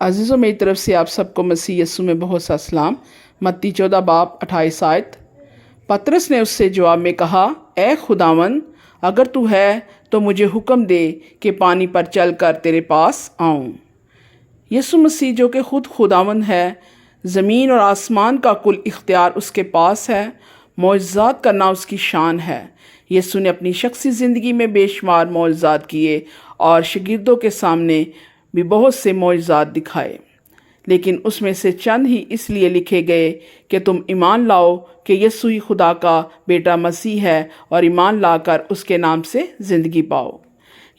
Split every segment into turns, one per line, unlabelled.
अज़ीज़ों, मेरी तरफ से आप सबको मसीह यस्सु में बहुत सा सलाम। मत्ती 14 बाब 28 आयत। पतरस ने उससे जवाब में कहा, ए खुदावन, अगर तू है तो मुझे हुक्म दे कि पानी पर चल कर तेरे पास आऊँ। यस्सु मसीह जो कि खुद खुदावन है, ज़मीन और आसमान का कुल इख्तियार उसके पास है, मौजज़ात करना उसकी शान है। यस्सु ने अपनी शख्सी ज़िंदगी में बेशुमार मौजज़ात किए और शागिर्दों के सामने भी बहुत से मौजज़ात दिखाए, लेकिन उसमें से चंद ही इसलिए लिखे गए कि तुम ईमान लाओ कि यस्सु ही खुदा का बेटा मसीह है और ईमान लाकर उसके नाम से ज़िंदगी पाओ।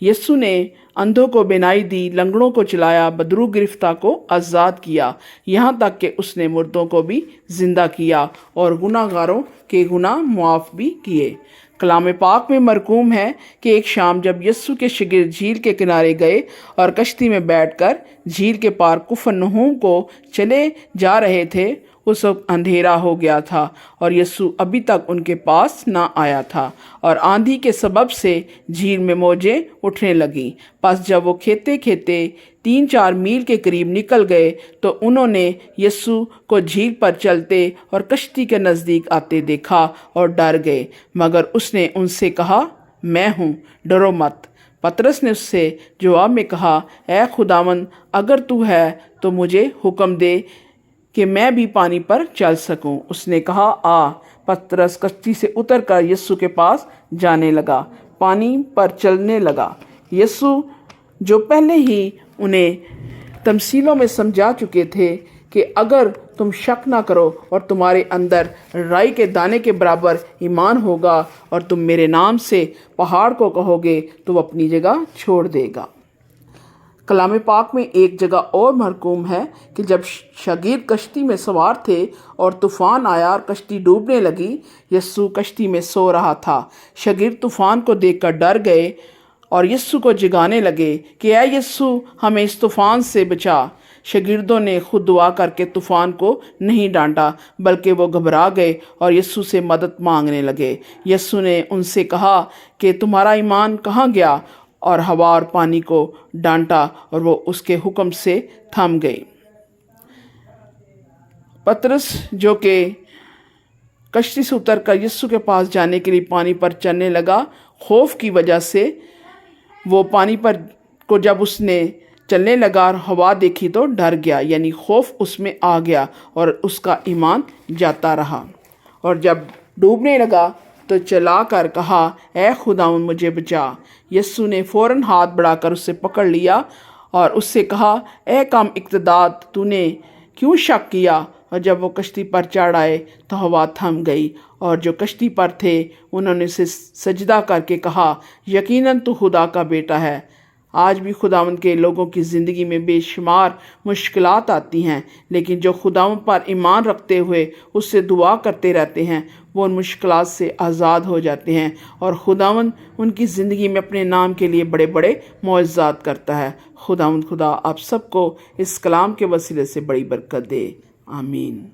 यस्सु ने अंधों को बिनाई दी, लंगड़ों को चलाया, बदरू गिरफ्तार को आज़ाद किया, यहाँ तक कि उसने मुर्दों को भी ज़िंदा किया और गुनाहगारों के गुनाह मुआफ़ भी किए। कलाम पाक में मरकूम है कि एक शाम जब यस्सु के शागिर्द झील के किनारे गए और कश्ती में बैठकर झील के पार कुफरनहूम को चले जा रहे थे, उस वक्त अंधेरा हो गया था और यस्सु अभी तक उनके पास ना आया था और आंधी के सबब से झील में मौजें उठने लगीं। बस जब वो खेते खेते 3-4 मील के करीब निकल गए तो उन्होंने यस्सु को झील पर चलते और कश्ती के नज़दीक आते देखा और डर गए, मगर उसने उनसे कहा, मैं हूँ, डरो मत। पतरस ने उससे जवाब में कहा, ए खुदावन, अगर तू है तो मुझे हुक्म दे कि मैं भी पानी पर चल सकूं। उसने कहा, आ। पतरस कश्ती से उतरकर यस्सु के पास जाने लगा, पानी पर चलने लगा। यस्सु जो पहले ही उन्हें तमसीलों में समझा चुके थे कि अगर तुम शक ना करो और तुम्हारे अंदर राई के दाने के बराबर ईमान होगा और तुम मेरे नाम से पहाड़ को कहोगे तो वो अपनी जगह छोड़ देगा। कलाम पाक में एक जगह और मरकूम है कि जब शागिर्द कश्ती में सवार थे और तूफ़ान आया और कश्ती डूबने लगी, यस्सु कश्ती में सो रहा था। शागिर्द तूफ़ान को देखकर डर गए और यस्सु को जगाने लगे कि ऐ यस्सु, हमें इस तूफ़ान से बचा। शागिर्दों ने खुद दुआ करके तूफ़ान को नहीं डांटा, बल्कि वो घबरा गए और यस्सु से मदद मांगने लगे। यस्सु ने उनसे कहा कि तुम्हारा ईमान कहाँ गया, और हवा और पानी को डांटा और वो उसके हुक्म से थम गई। पतरस जो कि कश्ती से उतरकर यस्सु के पास जाने के लिए पानी पर चलने लगा, खौफ की वजह से वो पानी पर को जब उसने चलने लगा और हवा देखी तो डर गया, यानी खौफ उसमें आ गया और उसका ईमान जाता रहा। और जब डूबने लगा तो चला कर कहा, ए खुदावन, मुझे बचा। यस्सु ने फ़ौरन हाथ बढ़ाकर उससे पकड़ लिया और उससे कहा, ए कम इक़्तिदार, तूने क्यों शक किया? और जब वो कश्ती पर चढ़ आए तो हवा थम गई और जो कश्ती पर थे उन्होंने उसे सजदा करके कहा, यकीनन तू खुदा का बेटा है। आज भी खुदावंद के लोगों की ज़िंदगी में बेशुमार मुश्किलात आती हैं, लेकिन जो खुदावंद पर ईमान रखते हुए उससे दुआ करते रहते हैं, वो उन मुश्किलात से आज़ाद हो जाते हैं और खुदावंद उनकी ज़िंदगी में अपने नाम के लिए बड़े बड़े मौजज़ात करता है। खुदा आप सबको इस कलाम के वसीले से बड़ी बरकत दे। आमीन।